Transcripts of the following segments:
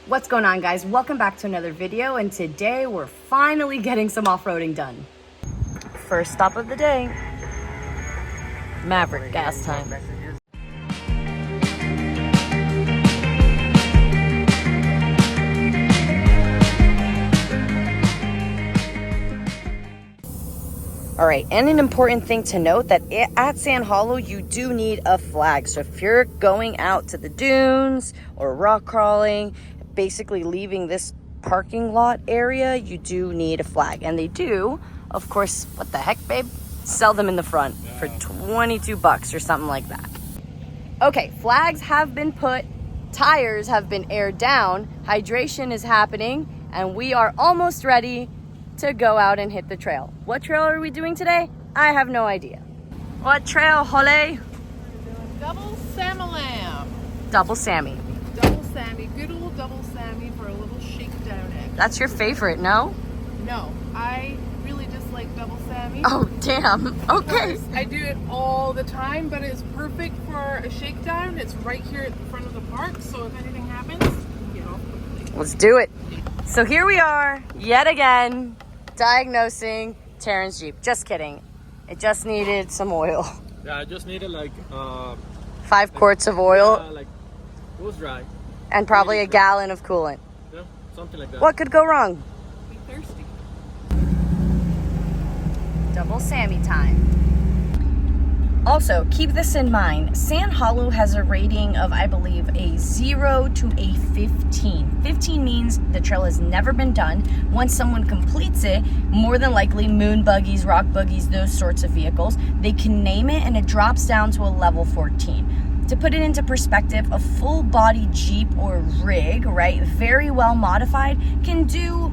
What's going on, guys? Welcome back to another video, and today we're finally getting some off-roading done. First stop of the day, Maverick gas time. All right, and an important thing to note that at Sand Hollow, you do need a flag. So if you're going out to the dunes or rock crawling, basically leaving this parking lot area, you do need a flag. And they do, of course, what the heck, babe? Sell them in the front for 22 bucks or something like that. Okay, flags have been put, tires have been aired down, hydration is happening, and we are almost ready to go out and hit the trail. What trail are we doing today? I have no idea. What trail, Holly? Double Sammy. Double Sammy. Double Sammy. Good old double Sammy for a little shakedown action. That's your favorite, no? No, I really dislike double Sammy. Oh, damn. Okay. I do it all the time, but it's perfect for a shakedown. It's right here at the front of the park, so if anything happens, you can get off quickly. Let's do it. So here we are, yet again, diagnosing Taryn's Jeep. Just kidding. It just needed some oil. Yeah, I just needed like 5 quarts of oil. like it was dry. And probably a gallon of coolant. Yeah, something like that. What could go wrong? Be thirsty. Double Sammy time. Also, keep this in mind. Sand Hollow has a rating of, I believe, a 0 to a 15. 15 means the trail has never been done. Once someone completes it, more than likely moon buggies, rock buggies, those sorts of vehicles, they can name it and it drops down to a level 14. To put it into perspective, a full body Jeep or rig, right, very well modified, can do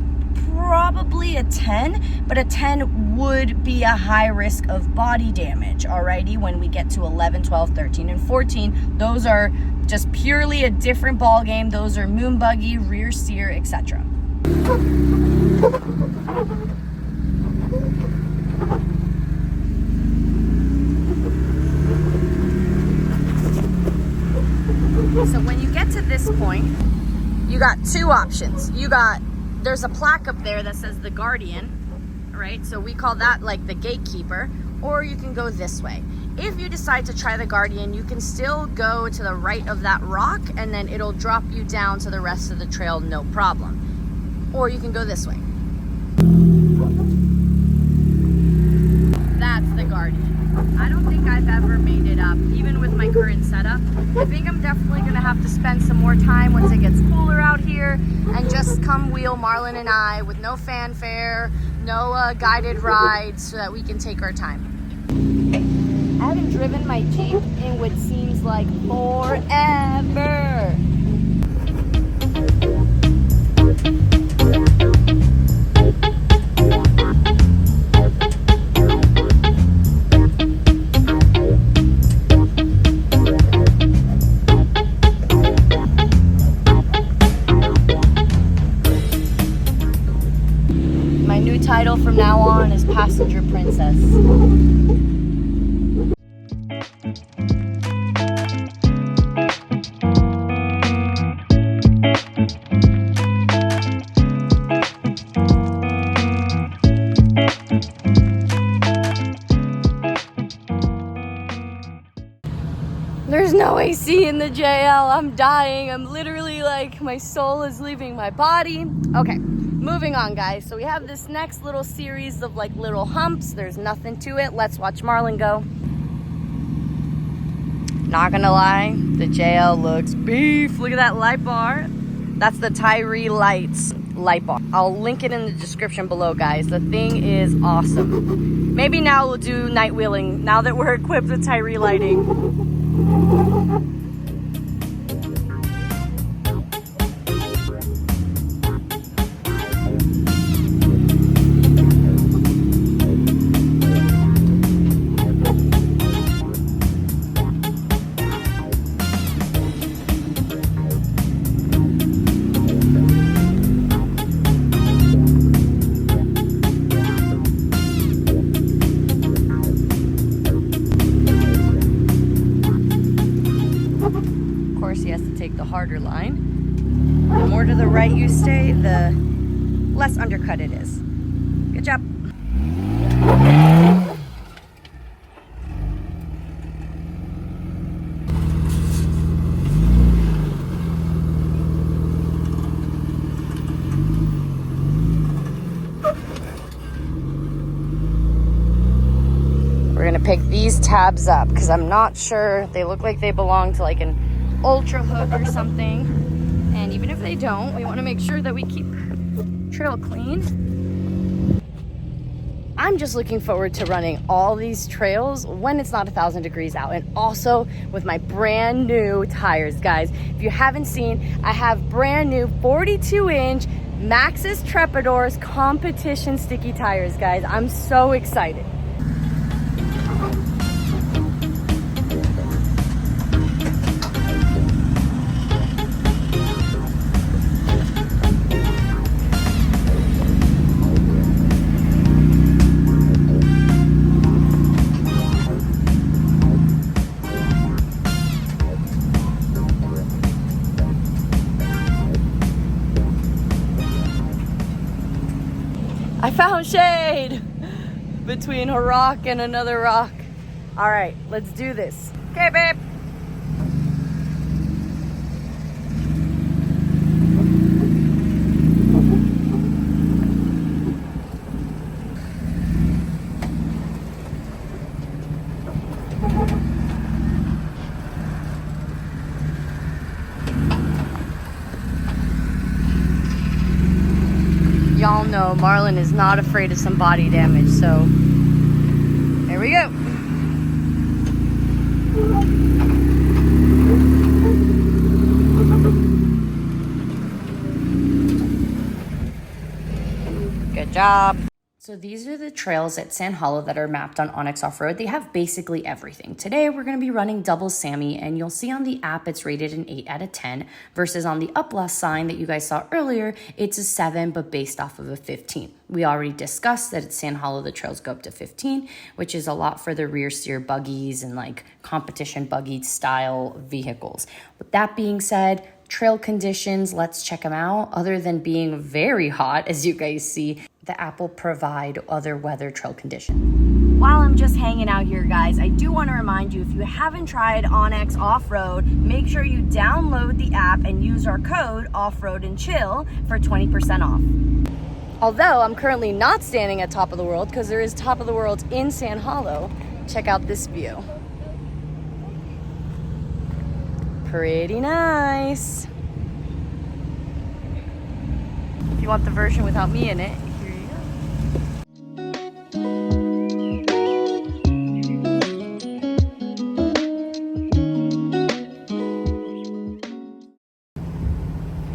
probably a 10, but a 10 would be a high risk of body damage, alrighty? When we get to 11, 12, 13, and 14, those are just purely a different ball game. Those are moon buggy, rear steer, etc. So when you get to this point, you got two options. There's a plaque up there that says the Guardian, right? So we call that like the gatekeeper, or you can go this way. If you decide to try the Guardian, you can still go to the right of that rock and then it'll drop you down to the rest of the trail, no problem. Or you can go this way. That's the Guardian. I don't think I've ever made it up, even with my current setup. I think I'm definitely gonna have to spend some more time once it gets cooler out here and just come wheel Marlon and I with no fanfare, no guided rides, so that we can take our time. I haven't driven my Jeep in what seems like forever. Title from now on is Passenger Princess. There's no AC in the JL. I'm dying. I'm literally like, my soul is leaving my body. Okay. Moving on, guys. So we have this next little series of like little humps. There's nothing to it. Let's watch Marlon go. Not gonna lie, the JL looks beef. Look at that light bar. That's the Tyree Lights light bar. I'll link it in the description below, guys. The thing is awesome. Maybe now we'll do night wheeling now that we're equipped with Tyree lighting. harder line. And more to the the right you stay, the less undercut it is. Good job. We're gonna pick these tabs up because I'm not sure. They look like they belong to like an ultra hook or something. And even if they don't, we want to make sure that we keep trail clean. I'm just looking forward to running all these trails when it's not 1,000 degrees out, and also with my brand new tires, guys. If you haven't seen, I have brand new 42-inch Maxxis Trepadors competition sticky tires, guys. I'm so excited. I found shade between a rock and another rock. All right, let's do this. Okay, babe. Y'all know Marlon is not afraid of some body damage, so here we go. Good job. So these are the trails at Sand Hollow that are mapped on Onyx Off-Road. They have basically everything. Today, we're gonna be running double Sammy, and you'll see on the app, it's rated an 8 out of 10, versus on the up last sign that you guys saw earlier, it's a 7, but based off of a 15. We already discussed that at Sand Hollow, the trails go up to 15, which is a lot for the rear steer buggies and like competition buggy style vehicles. With that being said, trail conditions, let's check them out. Other than being very hot, as you guys see, the app will provide other weather trail conditions. While I'm just hanging out here, guys, I do want to remind you, if you haven't tried Onyx Off-Road, make sure you download the app and use our code OFFROADNChill for 20% off. Although I'm currently not standing at Top of the World because there is Top of the World in Sand Hollow, check out this view. Pretty nice. If you want the version without me in it, here you go.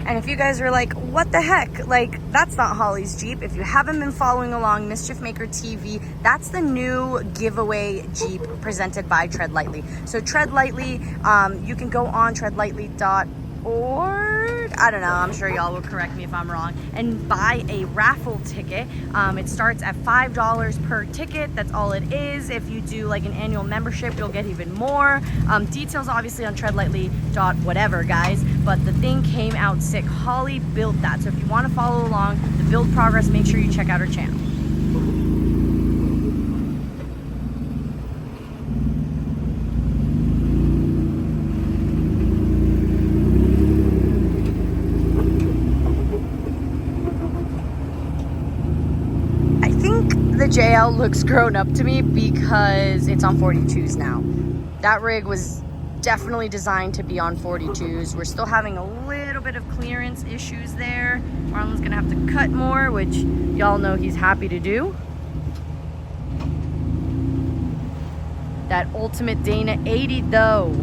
And if you guys are like, what the heck? Like, that's not Holly's Jeep. If you haven't been following along, Mischief Maker TV, that's the new giveaway Jeep presented by Tread Lightly. So Tread Lightly, you can go on treadlightly.org. I don't know, I'm sure y'all will correct me if I'm wrong, and buy a raffle ticket. It starts at $5 per ticket. That's all it is. If you do like an annual membership, you'll get even more. Details obviously on treadlightly.whatever, guys, but the thing came out sick. Holly built that, so if you want to follow along the build progress, make sure you check out her channel. The JL looks grown up to me because it's on 42s now. That rig was definitely designed to be on 42s. We're still having a little bit of clearance issues there. Marlon's gonna have to cut more, which y'all know he's happy to do. That Ultimate Dana 80 though.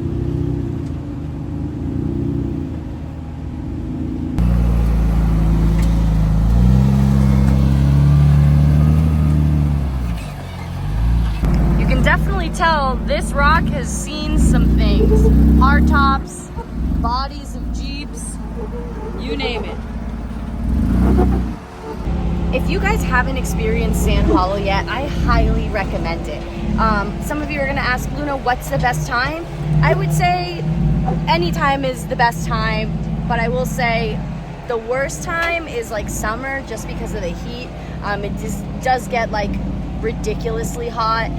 Definitely tell this rock has seen some things. Hard tops, bodies of Jeeps, you name it. If you guys haven't experienced Sand Hollow yet, I highly recommend it. Some of you are gonna ask, Luna, what's the best time? I would say any time is the best time, but I will say The worst time is like summer, just because of the heat. It just does get like ridiculously hot.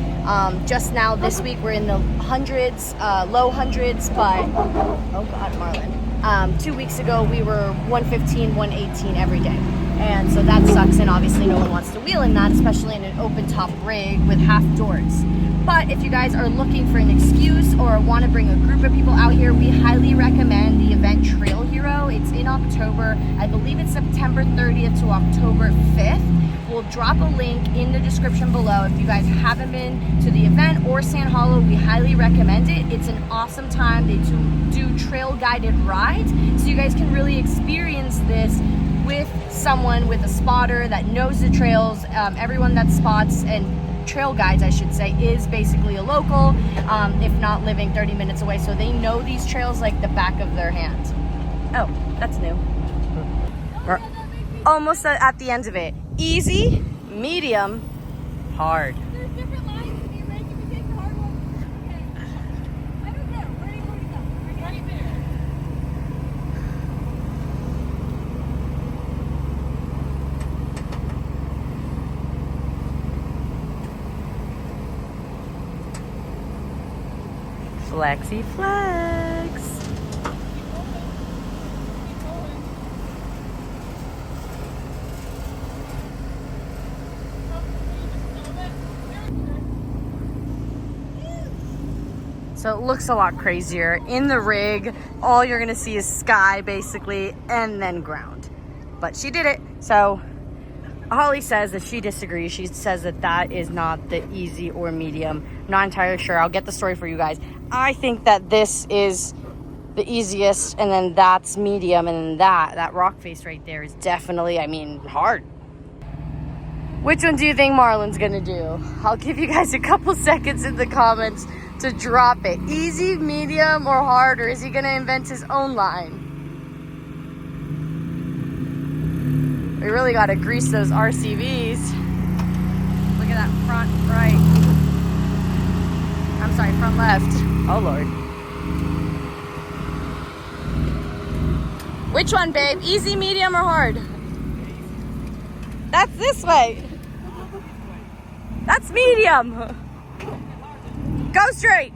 Just now this week we're in the hundreds, low hundreds, but oh god, Marlon. 2 weeks ago we were 115, 118 every day. And so that sucks, and obviously no one wants to wheel in that, especially in an open top rig with half doors. But if you guys are looking for an excuse or want to bring a group of people out here, we highly recommend the event Trail Hero. It's in October. I believe it's September 30th to October 5th. We'll drop a link in the description below. If you guys haven't been to the event or Sand Hollow, we highly recommend it. It's an awesome time. They do trail guided rides, so you guys can really experience this with someone, with a spotter that knows the trails. Everyone that spots and trail guides, I should say, is basically a local, if not living 30 minutes away, so they know these trails like the back of their hand. Oh, that's new. We're almost at the end of it. Easy, medium, hard. There's different lines to be ready to take the hard one. Okay. I don't know. Where do you want to go? Right there. Flexi flex. So it looks a lot crazier. In the rig, all you're gonna see is sky basically, and then ground. But she did it. So Holly says that she disagrees. She says that that is not the easy or medium. I'm not entirely sure. I'll get the story for you guys. I think that this is the easiest, and then that's medium, and then that rock face right there is definitely, I mean, hard. Which one do you think Marlon's gonna do? I'll give you guys a couple seconds in the comments to drop it. Easy, medium, or hard, or is he gonna invent his own line? We really gotta grease those RCVs. Look at that front right. I'm sorry, front left. Oh Lord. Which one, babe? Easy, medium, or hard? That's this way. That's medium. Go straight.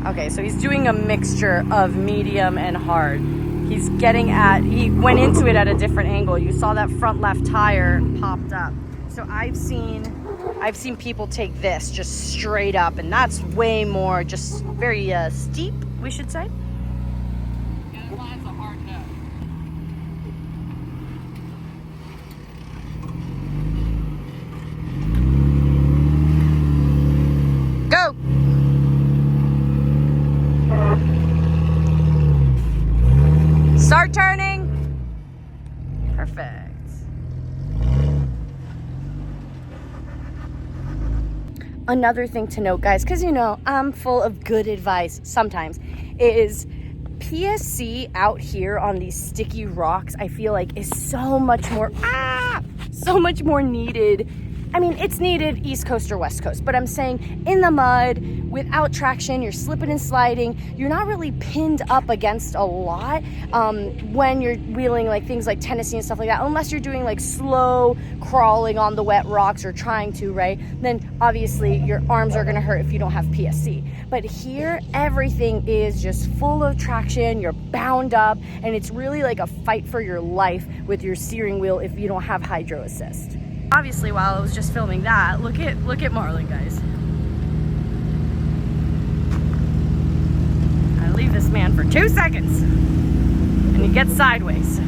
Okay, so he's doing a mixture of medium and hard. He went into it at a different angle. You saw that front left tire popped up. So I've seen people take this just straight up, and that's way more, just very steep, we should say. Yeah, that line's a hard no. Go! Start turning. Perfect. Another thing to note, guys, because you know I'm full of good advice sometimes, is PSC out here on these sticky rocks, I feel like is so much more needed. I mean, it's needed East Coast or West Coast, but I'm saying in the mud, without traction, you're slipping and sliding, you're not really pinned up against a lot when you're wheeling like things like Tennessee and stuff like that, unless you're doing like slow crawling on the wet rocks or trying to, right? Then obviously your arms are gonna hurt if you don't have PSC. But here, everything is just full of traction, you're bound up, and it's really like a fight for your life with your steering wheel if you don't have hydro assist. Obviously, while I was just filming that, look at Marlon, guys. I leave this man for 2 seconds, and he gets sideways.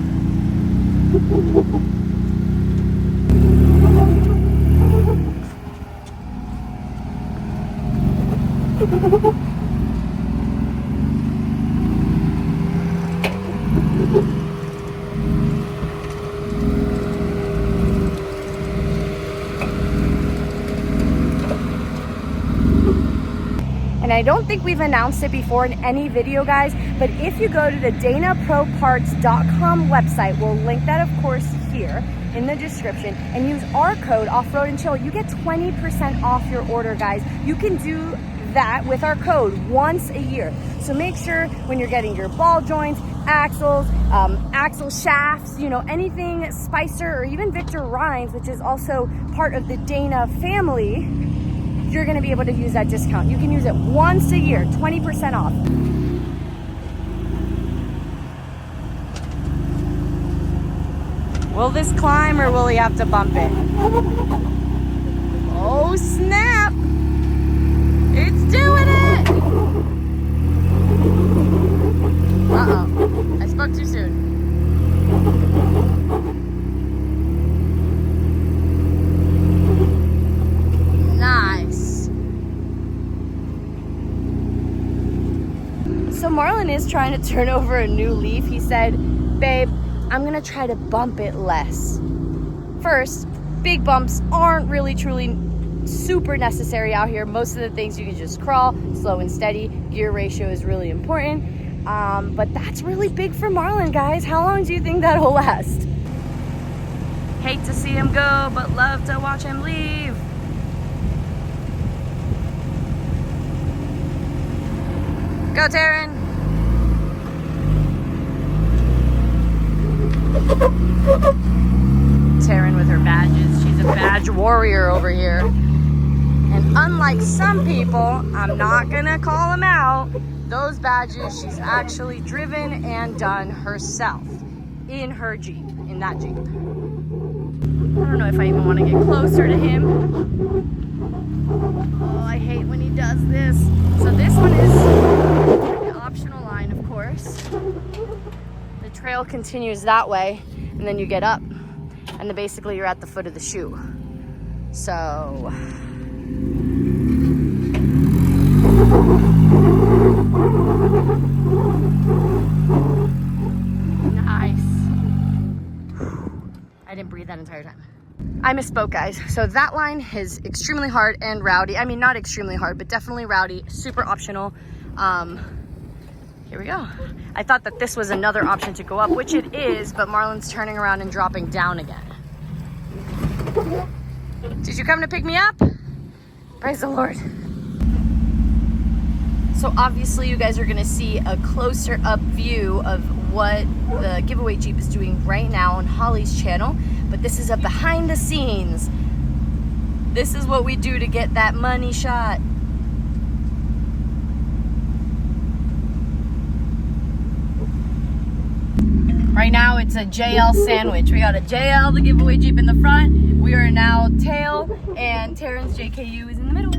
And I don't think we've announced it before in any video, guys, but if you go to the danaproparts.com website, we'll link that, of course, here in the description, and use our code OFFROADNChill, you get 20% off your order, guys. You can do that with our code once a year. So make sure when you're getting your ball joints, axles, axle shafts, you know, anything Spicer or even Victor Rines, which is also part of the Dana family, you're gonna be able to use that discount. You can use it once a year, 20% off. Will this climb or will he have to bump it? Oh snap! It's doing it! Uh-oh, I spoke too soon. Nice. So Marlon is trying to turn over a new leaf. He said, babe, I'm gonna try to bump it less. First, big bumps aren't really truly super necessary out here. Most of the things you can just crawl, slow and steady. Gear ratio is really important. But that's really big for Marlon, guys. How long do you think that'll last? Hate to see him go, but love to watch him leave. Go, Taryn. Taryn with her badges. She's a badge warrior over here. And unlike some people, I'm not gonna call them out, those badges she's actually driven and done herself in her Jeep, in that Jeep. I don't know if I even want to get closer to him. Oh, I hate when he does this. So this one is an optional line, of course. The trail continues that way, and then you get up, and then basically you're at the foot of the chute. So nice. I didn't breathe that entire time. I misspoke, guys. So that line is extremely hard and rowdy. I mean, not extremely hard, but definitely rowdy, super optional. Here we go. I thought that this was another option to go up, which it is, but Marlon's turning around and dropping down again. Did you come to pick me up? Praise the Lord. So obviously you guys are gonna see a closer up view of what the giveaway Jeep is doing right now on Holly's channel, but this is a behind the scenes. This is what we do to get that money shot. Right now it's a JL sandwich. We got a JL, the giveaway Jeep, in the front. We are now tail, and Taryn's JKU is in the middle.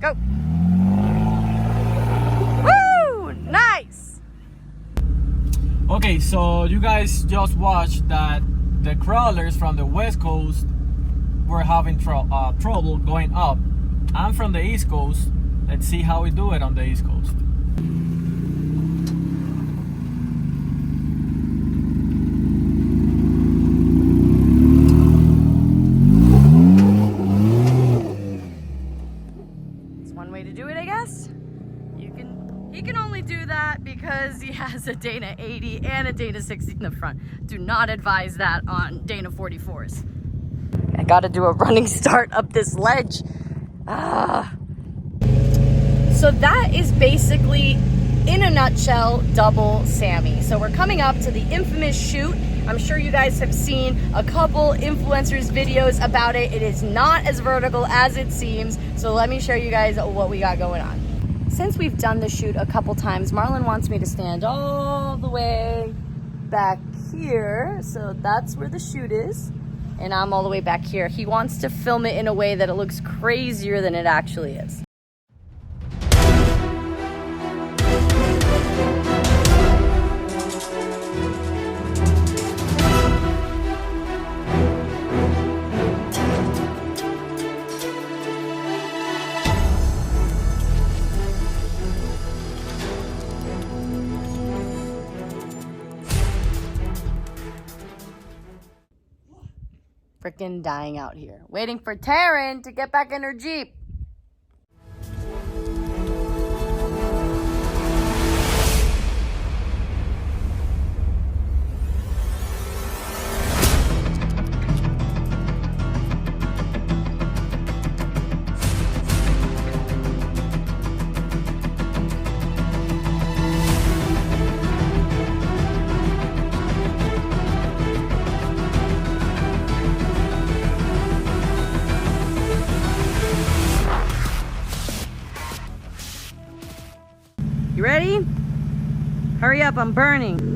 Go. Woo! Nice. Okay, so you guys just watched that the crawlers from the West Coast were having trouble going up. I'm from the East Coast. Let's see how we do it on the East Coast. He can only do that because he has a Dana 80 and a Dana 60 in the front. Do not advise that on Dana 44s. I gotta do a running start up this ledge. So that is basically, in a nutshell, double Sammy. So we're coming up to the infamous chute. I'm sure you guys have seen a couple influencers videos about it. It is not as vertical as it seems. So let me show you guys what we got going on. Since we've done the chute a couple times, Marlon wants me to stand all the way back here. So that's where the chute is. And I'm all the way back here. He wants to film it in a way that it looks crazier than it actually is. Freaking dying out here. Waiting for Taryn to get back in her Jeep. You ready? Hurry up, I'm burning.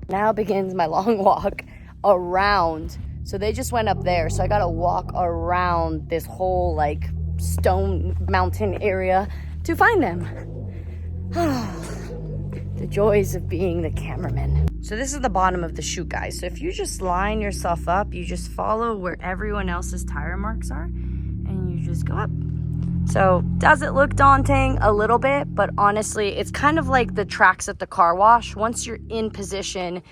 Now begins my long walk around. So they just went up there, so I gotta walk around this whole like stone mountain area to find them. The joys of being the cameraman. So this is the bottom of the chute, guys. So if you just line yourself up, you just follow where everyone else's tire marks are, and you just go up. So does it look daunting? A little bit, but honestly, it's kind of like the tracks at the car wash. Once you're in position,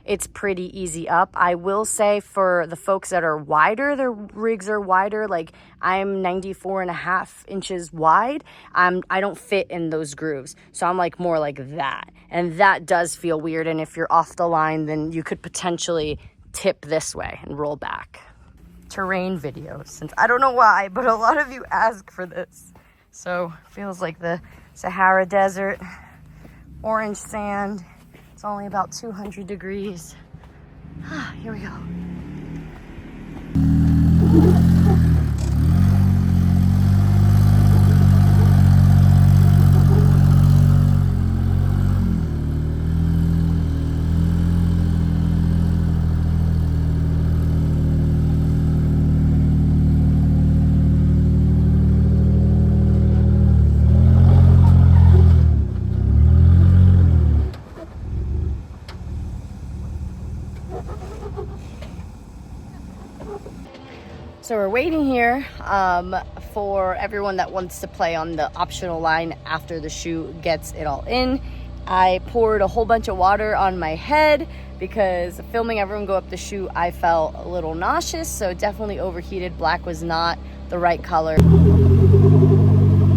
it's pretty easy up. I will say for the folks that are wider, their rigs are wider. Like I'm 94.5 inches wide. I don't fit in those grooves. So I'm like more like that. And that does feel weird. And if you're off the line, then you could potentially tip this way and roll back. Terrain videos, since I don't know why, but a lot of you ask for this. So feels like the Sahara Desert, orange sand. It's only about 200 degrees. Here we go. So we're waiting here for everyone that wants to play on the optional line after the chute gets it all in. I poured a whole bunch of water on my head because filming everyone go up the chute, I felt a little nauseous, so definitely overheated. Black was not the right color.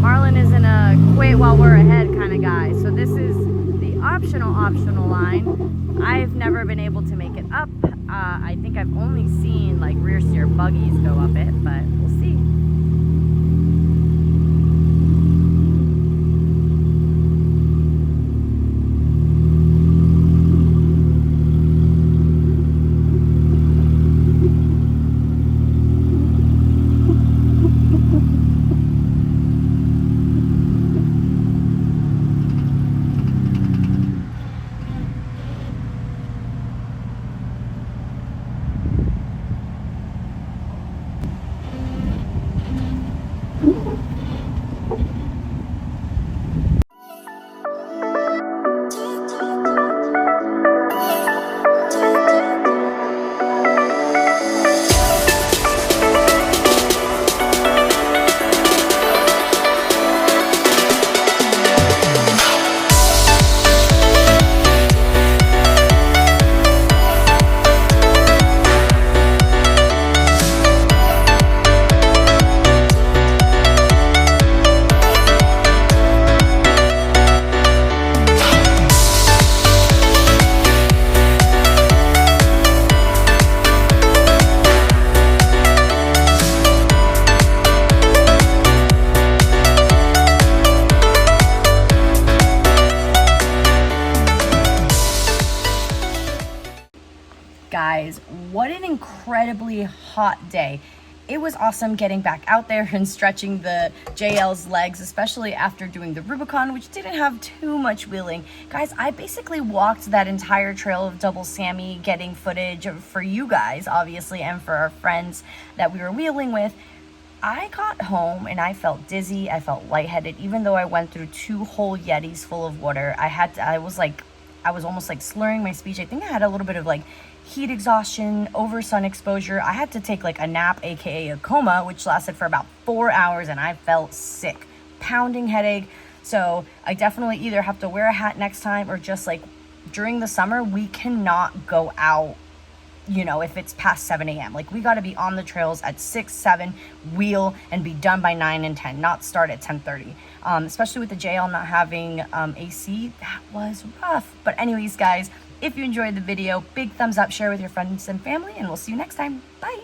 Marlon isn't a quit while we're ahead kind of guy, so this is the optional line. I've never been able to make it up. I think I've only seen like rear steer buggies go up it, but we'll see. guys, what an incredibly hot day. It was awesome getting back out there and stretching the JL's legs, especially after doing the Rubicon, which didn't have too much wheeling. Guys, I basically walked that entire trail of Double Sammy, getting footage for you guys, obviously, and for our friends that we were wheeling with. I got home and I felt dizzy, I felt lightheaded, even though I went through 2 whole Yetis full of water. I was almost like slurring my speech. I think I had a little bit of like heat exhaustion, over sun exposure. I had to take like a nap, aka a coma, which lasted for about 4 hours, and I felt sick, pounding headache. So I definitely either have to wear a hat next time, or just like during the summer, we cannot go out, you know, if it's past 7 a.m. Like, we got to be on the trails at 6, 7, wheel, and be done by 9 and 10, not start at 10:30. Especially with the JL not having AC, that was rough. But anyways, guys, if you enjoyed the video, big thumbs up, share with your friends and family, and we'll see you next time. Bye.